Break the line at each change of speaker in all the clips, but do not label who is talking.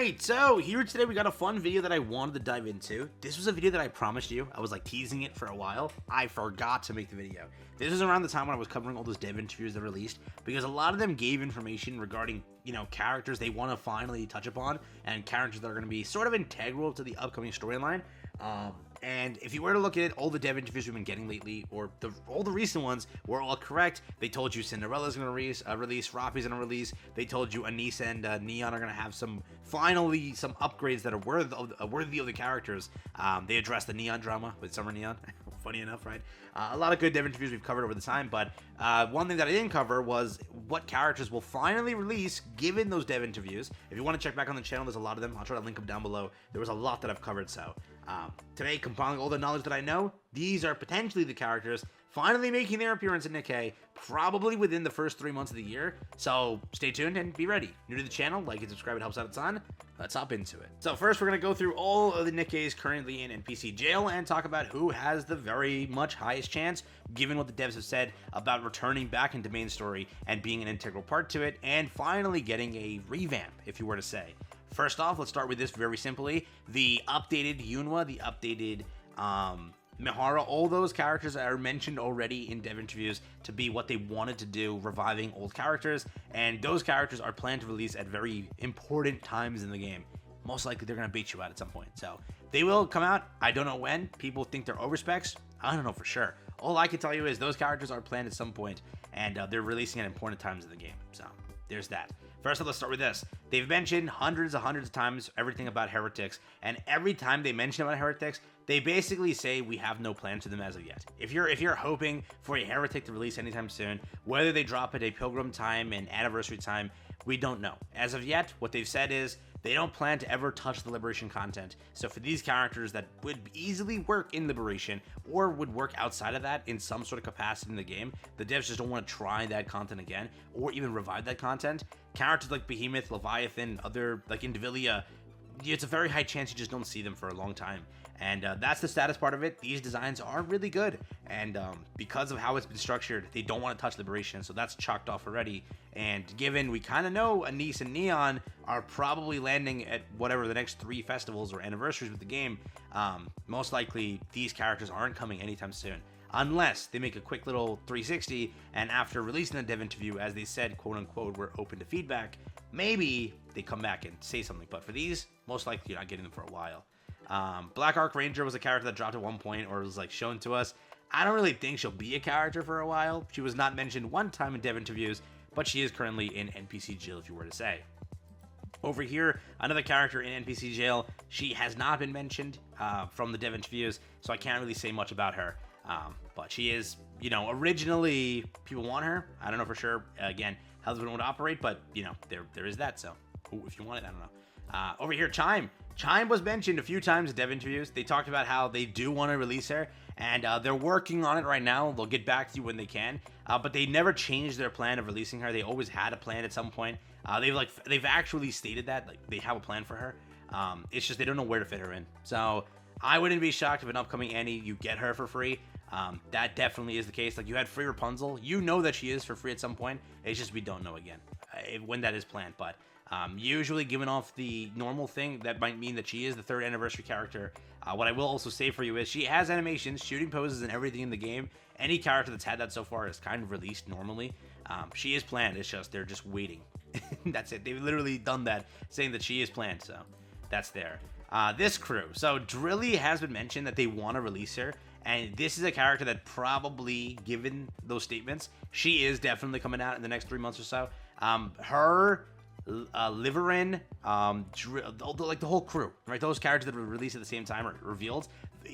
Alright, so here today we got a fun video that I wanted to dive into. This was a video that I promised you. I was like teasing it for a while. I forgot to make the video. This was around the time when I was covering all those dev interviews that released, because a lot of them gave information regarding, characters they want to finally touch upon, and characters that are going to be sort of integral to the upcoming storyline. And if you were to look at it, all the dev interviews we've been getting lately, or all the recent ones, were all correct. They told you Cinderella's going to release, Rafi's going to release. They told you Anise and Neon are going to have finally some upgrades that are worthy of the characters. They addressed the Neon drama with Summer Neon. Funny enough, right? A lot of good dev interviews we've covered over the time, but one thing that I didn't cover was what characters will finally release given those dev interviews. If you want to check back on the channel, there's a lot of them. I'll try to link them down below. There was a lot that I've covered, so today, compiling all the knowledge that I know, these are potentially the characters finally making their appearance in Nikke, probably within the first 3 months of the year. So stay tuned and be ready. New to the channel, like and subscribe, it helps out a ton. Let's hop into it. So first, we're going to go through all of the Nikkes currently in NPC jail and talk about who has the very much highest chance, given what the devs have said about returning back into main story and being an integral part to it, and finally getting a revamp, if you were to say. First off, let's start with this very simply. The updated Yunwa, the updated Mihara, all those characters are mentioned already in dev interviews to be what they wanted to do, reviving old characters, and those characters are planned to release at very important times in the game. Most likely they're going to bait you out at some point, so they will come out. I don't know when. People think they're overspecs. I don't know for sure. All I can tell you is those characters are planned at some point, and they're releasing at important times in the game, so there's that. First off, let's start with this. They've mentioned hundreds of times everything about Heretics, and every time they mention about Heretics, they basically say we have no plans for them as of yet. If you're hoping for a Heretic to release anytime soon, whether they drop it a Pilgrim time and Anniversary time, we don't know. As of yet, what they've said is they don't plan to ever touch the Liberation content. So for these characters that would easily work in Liberation or would work outside of that in some sort of capacity in the game, the devs just don't want to try that content again or even revive that content. Characters like Behemoth, Leviathan, other like Indivilia, it's a very high chance you just don't see them for a long time. And that's the status part of it. These designs are really good, and because of how it's been structured, they don't want to touch Liberation, so that's chalked off already. And given we kind of know Anise and Neon are probably landing at whatever the next 3 festivals or anniversaries with the game, most likely these characters aren't coming anytime soon, unless they make a quick little 360 and after releasing the dev interview, as they said, quote unquote, we're open to feedback, maybe they come back and say something. But for these, most likely you're not getting them for a while. Black Ark Ranger was a character that dropped at one point, or was like shown to us. I don't really think she'll be a character for a while. She was not mentioned one time in dev interviews, but she is currently in NPC jail, if you were to say. Over here, another character in NPC jail. She has not been mentioned from the dev interviews, so I can't really say much about her. But she is, originally people want her. I don't know for sure. Again, how this one would operate, but there is that. So if you want it, I don't know. Over here, Chime. Chime was mentioned a few times in dev interviews. They talked about how they do want to release her, and they're working on it right now. They'll get back to you when they can, but they never changed their plan of releasing her. They always had a plan at some point. They've actually stated that they have a plan for her. It's just they don't know where to fit her in. So I wouldn't be shocked if an upcoming Annie you get her for free. That definitely is the case. Like, you had free Rapunzel. You know that she is for free at some point. It's just we don't know again when that is planned, but usually given off the normal thing, that might mean that she is the 3rd anniversary character. What I will also say for you is she has animations, shooting poses, and everything in the game. Any character that's had that so far is kind of released normally. She is planned. It's just they're just waiting. That's it. They've literally done that, saying that she is planned. So that's there. This crew. So Drilly has been mentioned that they want to release her. And this is a character that probably, given those statements, she is definitely coming out in the next 3 months or so. Her, Liveryn, like the whole crew, right? Those characters that were released at the same time are revealed.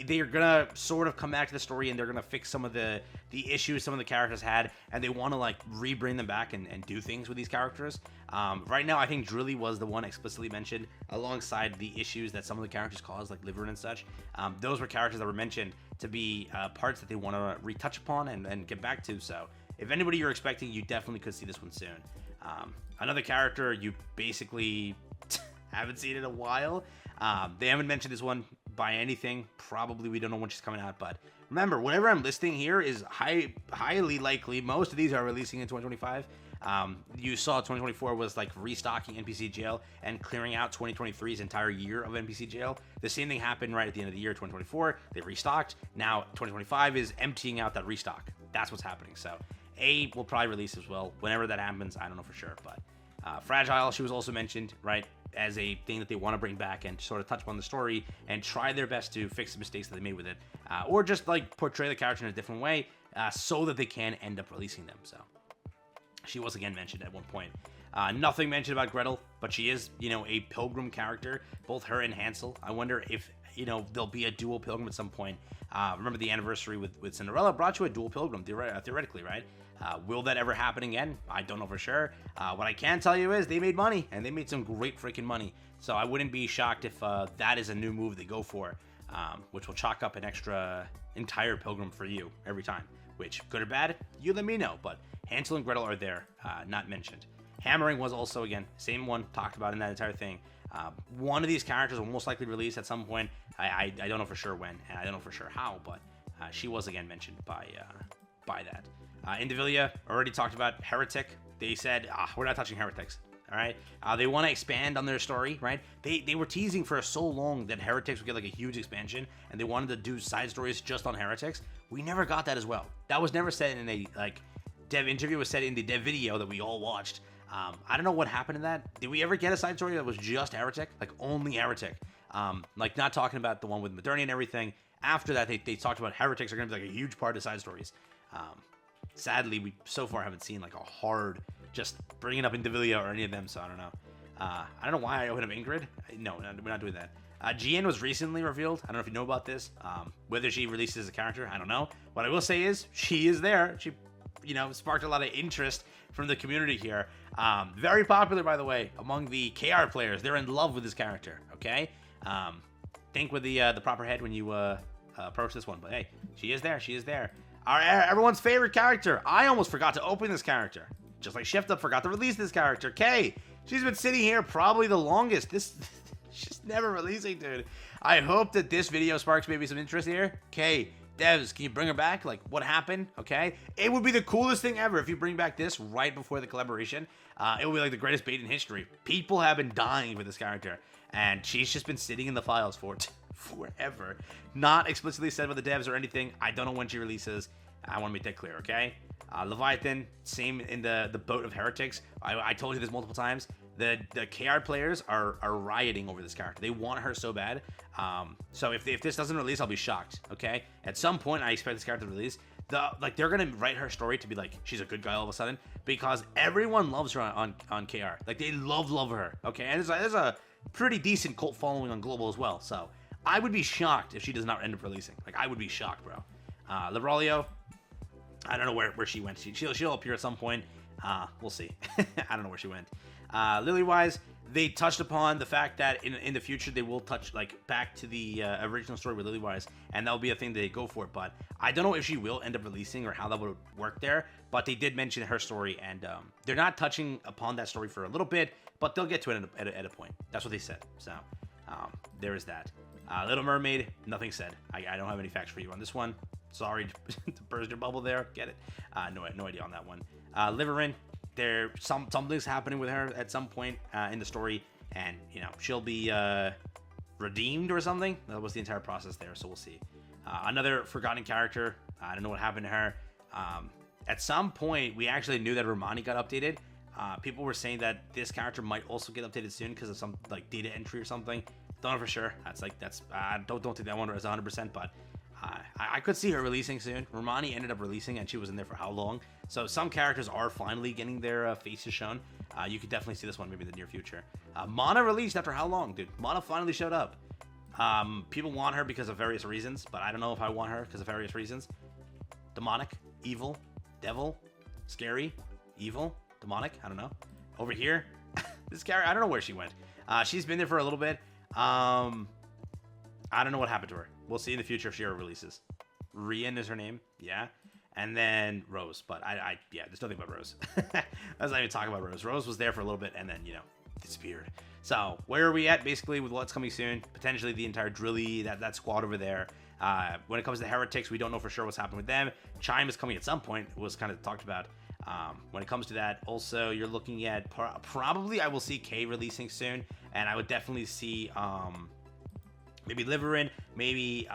They are gonna sort of come back to the story, and they're gonna fix some of the issues some of the characters had, and they want to like re-bring them back and do things with these characters. Right now, I think Drilly was the one explicitly mentioned alongside the issues that some of the characters caused, like Liveryn and such. Those were characters that were mentioned to be parts that they want to retouch upon and get back to. So if anybody you're expecting, you definitely could see this one soon. Another character you basically haven't seen in a while. They haven't mentioned this one by anything. Probably we don't know when she's coming out, but remember, whatever I'm listing here is highly likely. Most of these are releasing in 2025. You saw 2024 was like restocking NPC jail and clearing out 2023's entire year of NPC jail. The same thing happened right at the end of the year, 2024. They restocked. Now 2025 is emptying out that restock. That's what's happening. So A will probably release as well. Whenever that happens, I don't know for sure. But Fragile, she was also mentioned, right, as a thing that they want to bring back and sort of touch upon the story and try their best to fix the mistakes that they made with it, or just like portray the character in a different way, so that they can end up releasing them. So she was again mentioned at one point. Nothing mentioned about Gretel, but she is, you know, a pilgrim character, both her and Hansel. I wonder if, you know, there'll be a dual pilgrim at some point. Remember the anniversary with Cinderella brought you a dual pilgrim, theoretically, right? Will that ever happen again? I don't know for sure. What I can tell you is they made money, and they made some great freaking money. So I wouldn't be shocked if that is a new move they go for, which will chalk up an extra entire pilgrim for you every time. Which, good or bad, you let me know. But Hansel and Gretel are there, not mentioned. Hammering was also, again, same one talked about in that entire thing. One of these characters will most likely release at some point. I don't know for sure when, and I don't know for sure how, but she was again mentioned by that. Indivilia, already talked about. Heretic, they said, we're not touching heretics. All right, they want to expand on their story, right? They were teasing for so long that heretics would get like a huge expansion, and they wanted to do side stories just on heretics. We never got that as well. That was never said in a like dev interview. It was said in the dev video that we all watched. I don't know what happened in that. Did we ever get a side story that was just heretic, like only heretic? Like not talking about the one with Moderni and everything. After that, they talked about heretics are going to be like a huge part of side stories. Sadly, we so far haven't seen like a hard just bringing up Indivilia or any of them, so I don't know. I don't know why I opened up Ingrid. No, we're not doing that. Jien was recently revealed. I don't know if you know about this. Whether she releases as a character, I don't know. What I will say is she is there. She, you know, sparked a lot of interest from the community here. Very popular, by the way, among the KR players. They're in love with this character, okay? Think with the proper head when you approach this one. But hey, she is there. She is there. Everyone's favorite character. I almost forgot to open this character. Just like Shift Up forgot to release this character. Kay, she's been sitting here probably the longest. She's never releasing, dude. I hope that this video sparks maybe some interest here. Kay, devs, can you bring her back? Like, what happened? Okay, it would be the coolest thing ever if you bring back this right before the collaboration. It would be like the greatest bait in history. People have been dying for this character, and she's just been sitting in the files for forever. Not explicitly said by the devs or anything. I don't know when she releases. I want to make that clear, okay? Leviathan, same in the boat of heretics. I told you this multiple times. The KR players are rioting over this character. They want her so bad. So if this doesn't release, I'll be shocked, okay? At some point, I expect this character to release. They're gonna write her story to be like she's a good guy all of a sudden because everyone loves her on KR. Like they love her, okay? And there's a pretty decent cult following on global as well. So I would be shocked if she does not end up releasing. Like I would be shocked, bro. Liberalio, I don't know where she went. She'll appear at some point. We'll see. I don't know where she went. Liliweiss, they touched upon the fact that in the future they will touch like back to the original story with Liliweiss, and that'll be a thing that they go for. But I don't know if she will end up releasing or how that would work there. But they did mention her story, and they're not touching upon that story for a little bit, but they'll get to it at a point. That's what they said. So there is that. Little Mermaid, nothing said. I don't have any facts for you on this one. Sorry to burst your bubble there. Get it? No idea on that one. Liveryn, something's happening with her at some point in the story, and you know she'll be redeemed or something. That was the entire process there, so we'll see. Another forgotten character. I don't know what happened to her. At some point, we actually knew that Romani got updated. People were saying that this character might also get updated soon because of some like data entry or something. Don't know for sure. Don't take that one as 100%, but I could see her releasing soon. Romani ended up releasing, and she was in there for how long? So some characters are finally getting their faces shown. You could definitely see this one maybe in the near future. Mana released after how long, dude? Mana finally showed up. People want her because of various reasons, but I don't know if I want her because of various reasons. Demonic, evil, devil, scary, evil, demonic. I don't know. Over here, this character, I don't know where she went. She's been there for a little bit. I don't know what happened to her. We'll see in the future if she ever releases. Rian is her name, yeah. And then Rose, but yeah, there's nothing about Rose. Let's not even talk about Rose. Rose was there for a little bit and then, you know, disappeared. So where are we at basically with what's coming soon? Potentially the entire Drilly, that squad over there. When it comes to Heretics, we don't know for sure what's happening with them. Chime is coming at some point. It was kind of talked about. When it comes to that, also you're looking at probably I will see K releasing soon, and I would definitely see maybe Liveryn, maybe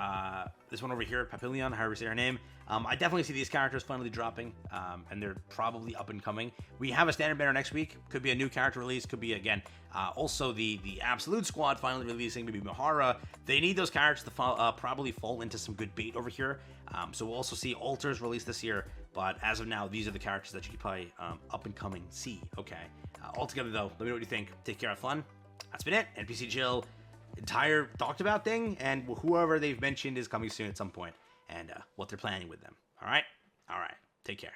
this one over here, Papillon, however you say her name. I definitely see these characters finally dropping, and they're probably up and coming. We have a standard banner next week. Could be a new character release. Could be, again, also the Absolute Squad finally releasing, maybe Mahara. They need those characters to probably fall into some good bait over here. So we'll also see alters released this year. But as of now, these are the characters that you can probably up and coming see. Okay. Altogether, though, let me know what you think. Take care, have fun. That's been it. NPC Chill, entire talked about thing, and whoever they've mentioned is coming soon at some point, and what they're planning with them. All right? All right. Take care.